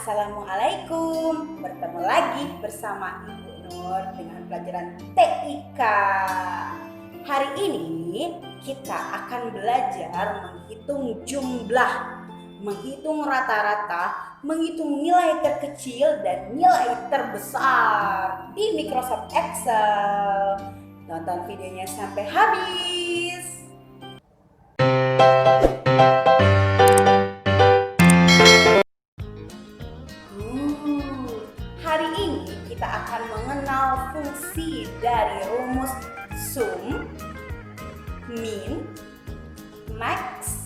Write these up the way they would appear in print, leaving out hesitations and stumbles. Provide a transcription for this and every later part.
Assalamualaikum. Bertemu lagi bersama Ibu Nur dengan pelajaran TIK. Hari ini kita akan belajar menghitung jumlah, menghitung rata-rata, menghitung nilai terkecil dan nilai terbesar di Microsoft Excel. Tonton videonya sampai habis. Hari ini kita akan mengenal fungsi dari rumus sum, min, max,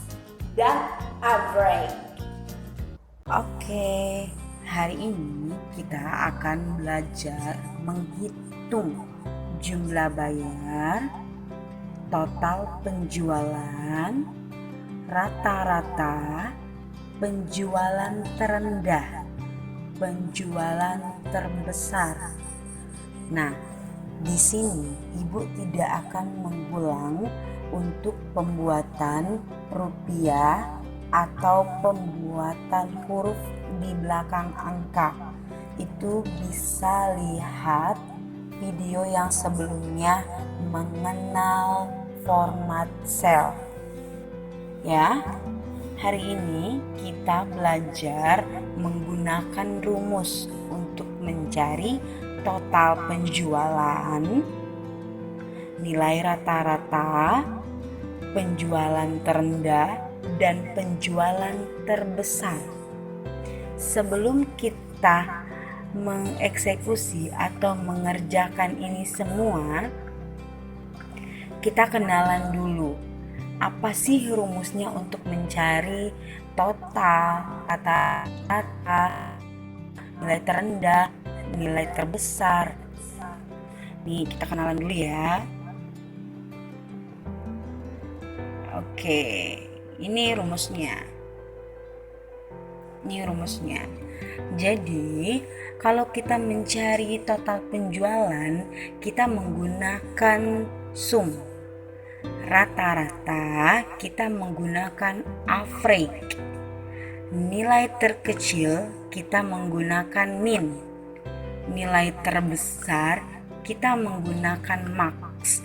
dan average. Oke, hari ini kita akan belajar menghitung jumlah bayar, total penjualan, rata-rata, penjualan terendah, penjualan terbesar. Nah, di sini Ibu tidak akan mengulang untuk pembuatan rupiah atau pembuatan huruf di belakang angka. Itu bisa lihat video yang sebelumnya mengenal format sel. Ya. Hari ini kita belajar menggunakan rumus untuk mencari total penjualan, nilai rata-rata, penjualan terendah, dan penjualan terbesar. Sebelum kita mengeksekusi atau mengerjakan ini semua, kita kenalan dulu. Apa sih rumusnya untuk mencari total, rata-rata, nilai terendah, nilai terbesar? Nih, kita kenalan dulu ya. Oke, ini rumusnya. Jadi, kalau kita mencari total penjualan, kita menggunakan sum. Rata-rata kita menggunakan average. Nilai terkecil kita menggunakan min. Nilai terbesar kita menggunakan max.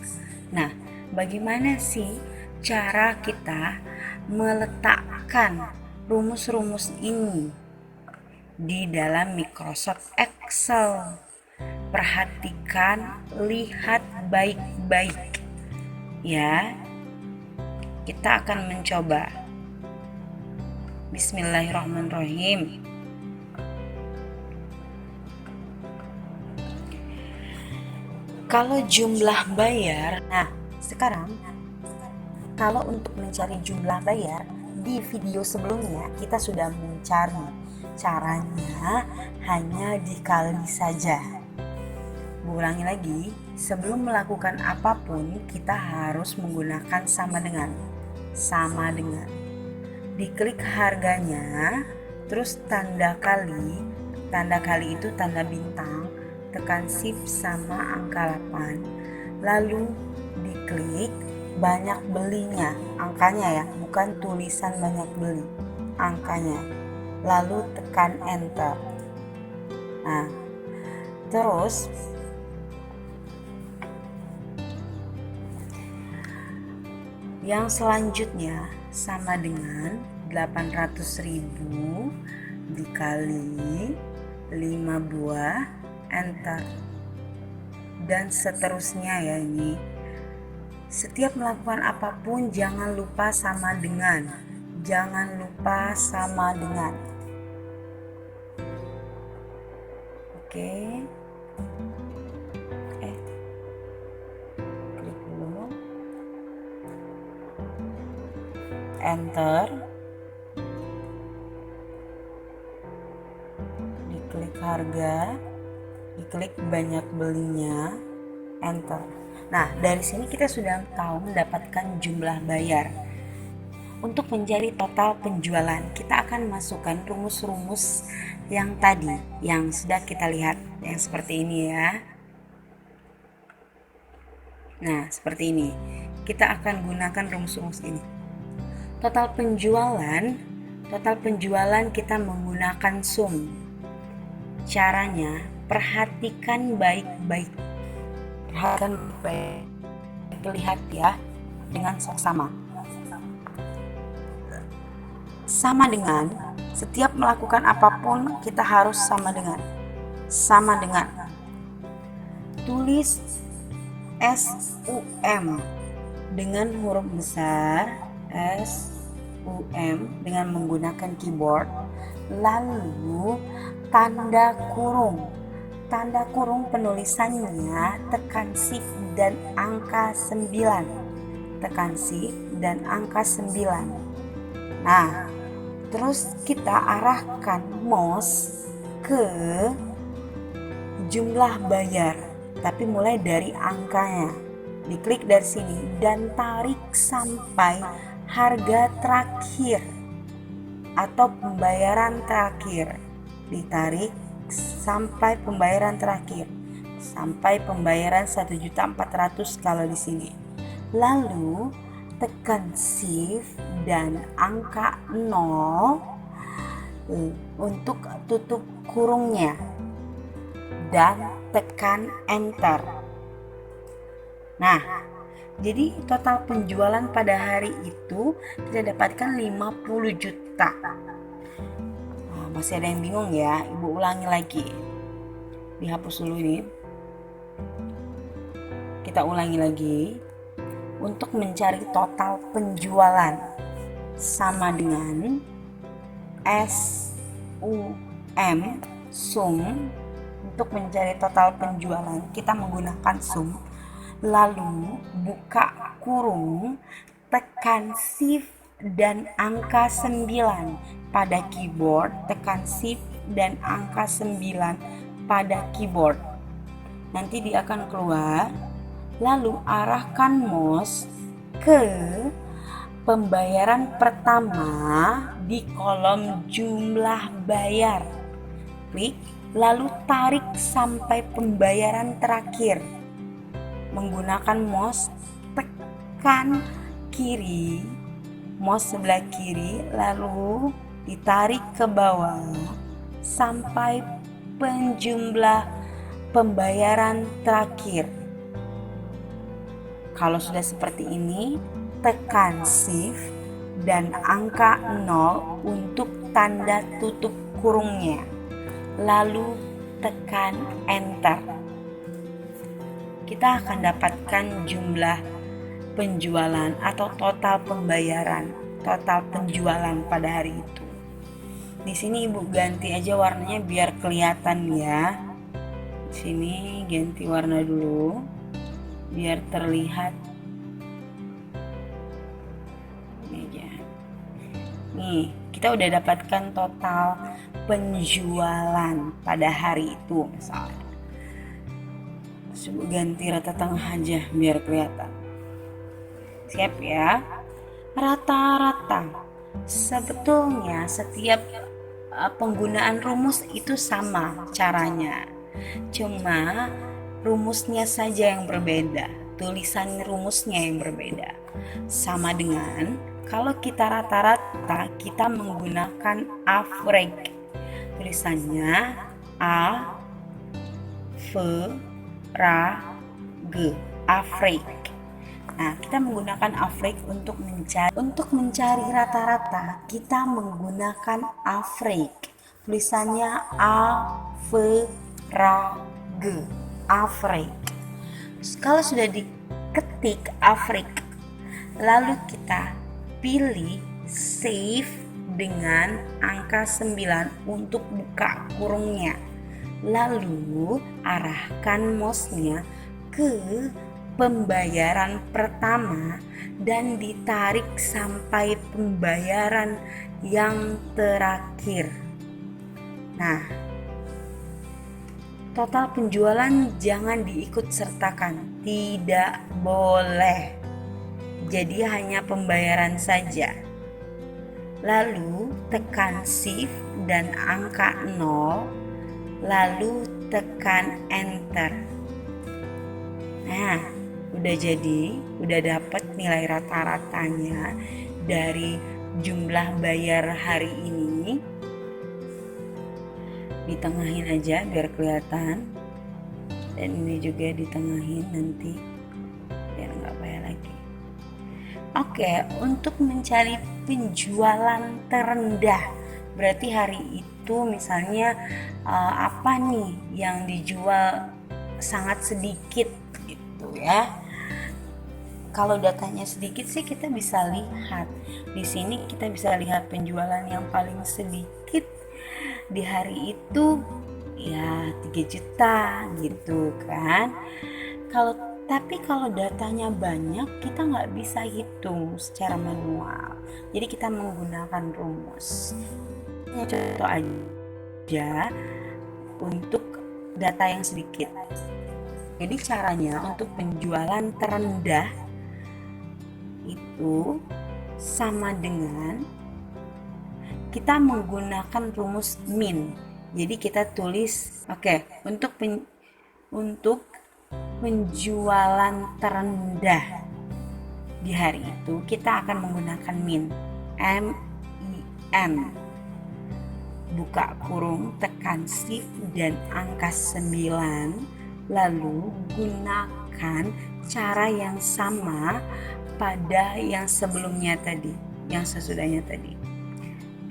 Nah, bagaimana sih cara kita meletakkan rumus-rumus ini di dalam Microsoft Excel? Perhatikan, lihat baik-baik. Ya, kita akan mencoba. Bismillahirrahmanirrahim. Kalau jumlah bayar, nah sekarang kalau untuk mencari jumlah bayar, di video sebelumnya kita sudah mencari. Caranya hanya dikali saja. Ulangi lagi, sebelum melakukan apapun kita harus menggunakan sama dengan. Diklik harganya, terus tanda kali itu tanda bintang, tekan shift sama angka 8, lalu diklik banyak belinya, angkanya ya, bukan tulisan banyak beli, angkanya, lalu tekan enter. Nah, terus yang selanjutnya sama dengan 800.000 dikali 5 buah, enter. Dan seterusnya ya ini. Setiap melakukan apapun jangan lupa sama dengan. Oke. Klik dulu. Enter, diklik harga, diklik banyak belinya, enter. Nah, dari sini kita sudah tahu mendapatkan jumlah bayar. Untuk mencari total penjualan, kita akan masukkan rumus-rumus yang tadi, yang sudah kita lihat, yang seperti ini ya. Nah, seperti ini. Kita akan gunakan rumus-rumus ini. Total penjualan kita menggunakan sum. caranya perhatikan baik-baik. Perhatikan baik-baik. Lihat ya dengan seksama. Sama dengan setiap melakukan apapun kita harus sama dengan. Tulis SUM dengan huruf besar, SUM dengan menggunakan keyboard. Lalu tanda kurung penulisannya tekan shift dan angka 9. Nah, terus kita arahkan mouse ke jumlah bayar, tapi mulai dari angkanya. Diklik dari sini dan tarik sampai harga terakhir atau pembayaran terakhir. Ditarik sampai pembayaran terakhir, sampai pembayaran 1.400.000 kalau di sini. Lalu tekan shift dan angka 0 untuk tutup kurungnya dan tekan enter. Nah, jadi total penjualan pada hari itu kita dapatkan 50 juta. Nah, masih ada yang bingung ya? Ibu ulangi lagi. Dihapus dulu ini. Kita ulangi lagi. Untuk mencari total penjualan sama dengan sum. Untuk mencari total penjualan kita menggunakan sum. Lalu buka kurung, tekan shift dan angka 9 pada keyboard, tekan shift dan angka 9 pada keyboard. Nanti dia akan keluar. Lalu arahkan mouse ke pembayaran pertama di kolom jumlah bayar. Klik, lalu tarik sampai pembayaran terakhir. Menggunakan mouse, tekan kiri, mouse sebelah kiri, lalu ditarik ke bawah sampai penjumlah pembayaran terakhir. Kalau sudah seperti ini, tekan shift dan angka 0 untuk tanda tutup kurungnya. Lalu tekan enter. Kita akan dapatkan jumlah penjualan atau total pembayaran, total penjualan pada hari itu. Di sini Ibu ganti aja warnanya biar kelihatan ya. Di sini ganti warna dulu biar terlihat. Nih, kita udah dapatkan total penjualan pada hari itu misalnya. Coba ganti rata tengah aja biar kelihatan. Siap ya. Rata-rata. Sebetulnya setiap penggunaan rumus itu sama caranya. Cuma rumusnya saja yang berbeda, tulisan rumusnya yang berbeda. Sama dengan kalau kita rata-rata kita menggunakan average. Tulisannya A V R A G, average. Nah, kita menggunakan average untuk mencari rata-rata. Kita menggunakan average. Tulisannya A V R A G, average. Kalau sudah diketik average, lalu kita pilih save dengan angka 9 untuk buka kurungnya. Lalu arahkan mouse-nya ke pembayaran pertama dan ditarik sampai pembayaran yang terakhir. Nah, total penjualan jangan diikut sertakan, tidak boleh. Jadi hanya pembayaran saja. Lalu tekan shift dan angka 0, lalu tekan enter. Nah, udah jadi, udah dapat nilai rata-ratanya dari jumlah bayar hari ini. ditengahin aja biar kelihatan, dan ini juga ditengahin nanti biar nggak payah lagi. Oke, untuk mencari penjualan terendah, berarti hari itu misalnya apa nih yang dijual sangat sedikit gitu ya. Kalau datanya sedikit sih kita bisa lihat. Di sini kita bisa lihat penjualan yang paling sedikit di hari itu ya 3 juta gitu kan. Tapi kalau datanya banyak, kita nggak bisa hitung secara manual. Jadi kita menggunakan rumus. Ini contoh aja untuk data yang sedikit. Jadi caranya untuk penjualan terendah itu sama dengan kita menggunakan rumus min. Jadi kita tulis untuk penjualan terendah di hari itu kita akan menggunakan min, MIN, buka kurung, tekan shift dan angka 9, lalu gunakan cara yang sama pada yang sebelumnya tadi, yang sesudahnya tadi.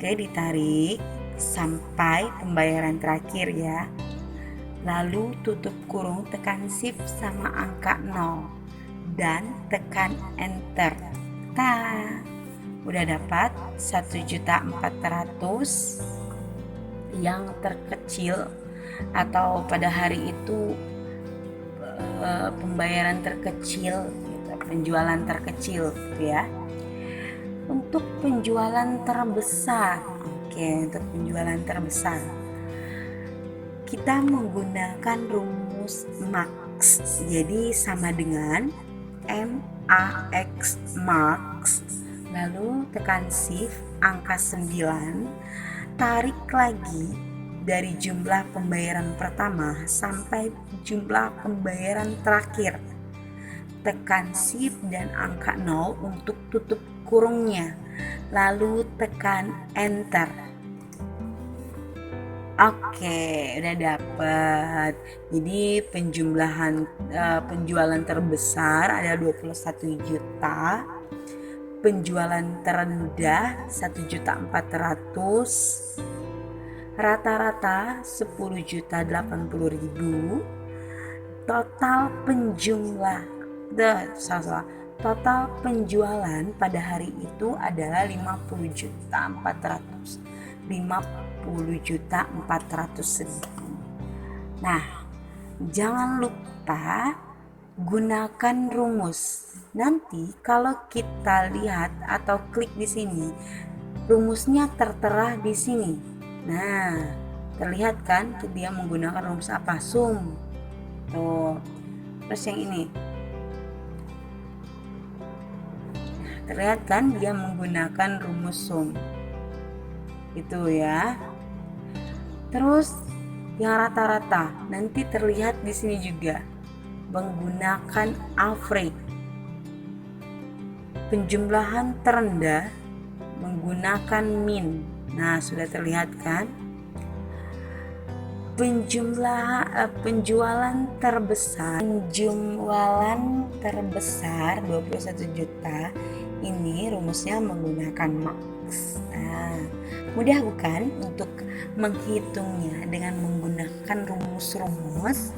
Ditarik sampai pembayaran terakhir ya. Lalu tutup kurung, tekan shift sama angka 0 dan tekan enter. Udah dapat 1.400.000 yang terkecil atau pada hari itu pembayaran terkecil gitu, penjualan terkecil gitu ya. Untuk penjualan terbesar, untuk penjualan terbesar kita menggunakan rumus max. Jadi sama dengan MAX, max, lalu tekan shift angka 9, tarik lagi dari jumlah pembayaran pertama sampai jumlah pembayaran terakhir, tekan shift dan angka 0 untuk tutup kurungnya, lalu tekan enter. Udah dapat. Jadi penjualan terbesar ada 21 juta, penjualan terendah 1.400.000, rata-rata 10.080.000, total penjualan pada hari itu adalah 50.400.000. Nah, jangan lupa gunakan rumus. Nanti kalau kita lihat atau klik di sini, rumusnya tertera di sini. Nah, terlihat kan dia menggunakan rumus apa? Sum. Tuh. Terus yang ini. Terlihat kan dia menggunakan rumus sum. Itu ya. Terus yang rata-rata nanti terlihat di sini juga menggunakan average. Penjumlahan terendah menggunakan min. Nah, sudah terlihat kan? Penjualan terbesar 21 juta ini rumusnya menggunakan max. Nah, mudah bukan untuk menghitungnya dengan menggunakan rumus-rumus?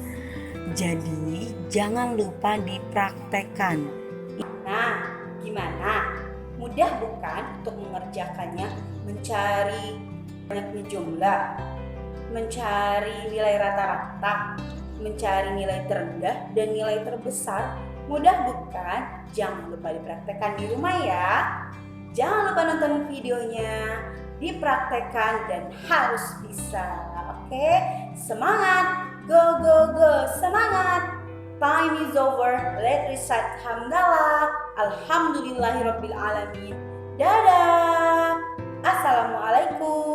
Jadi jangan lupa dipraktekkan. Nah, gimana? Mudah bukan untuk mengerjakannya? Mencari banyaknya jumlah, mencari nilai rata-rata, mencari nilai terendah dan nilai terbesar. Mudah bukan? Jangan lupa dipraktekkan di rumah ya. Jangan lupa nonton videonya, dipraktekkan dan harus bisa. Oke? Semangat! Go, go, go! Semangat! Time is over. Let's recite hamdalah. Alhamdulillahirabbil alamin. Dadah. Assalamualaikum.